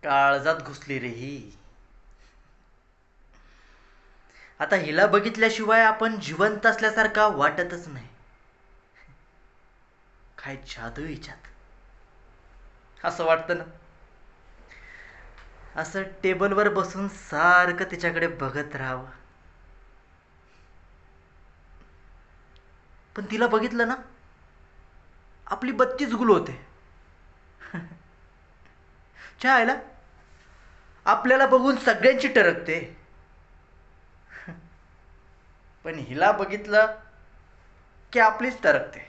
काळजात घुसली रे ही. आता हिला बघितल्याशिवाय आपण जिवंत असल्यासारखा वाटतच नाही. काय जादू हिच्यात. असं वाटतं ना, असं टेबलवर बसून सारखं तिच्याकडे बघत राहावं. पण तिला बघितलं ना, आपली बत्तीच गुल होते. आयला आपल्याला बघून सगळ्यांची टरकते, पण हिला बघितलं की आपलीच टरकते.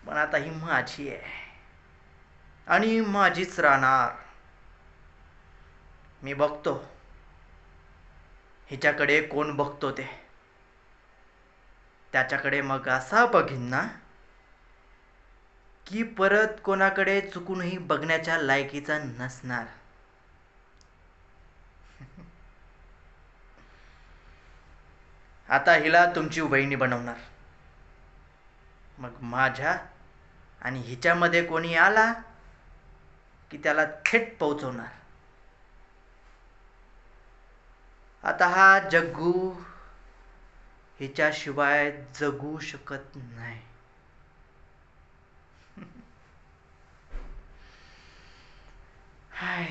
पण आता ही माझी आहे आणि माझीच राहणार. मी बघतो हिच्याकडे कोण बघतो ते. त्याच्याकडे मग असा बघीन ना की परत कोणाकडे चुकूनही बघण्याच्या लायकीचा नसणार. आता हिला तुमची वहिनी बनवणार. मग माझ्या आणि हिच्यामध्ये कोणी आला की त्याला थेट पोहोचवणार. आता हा जग्गू हिच्याशिवाय जगू शकत नाही. हाय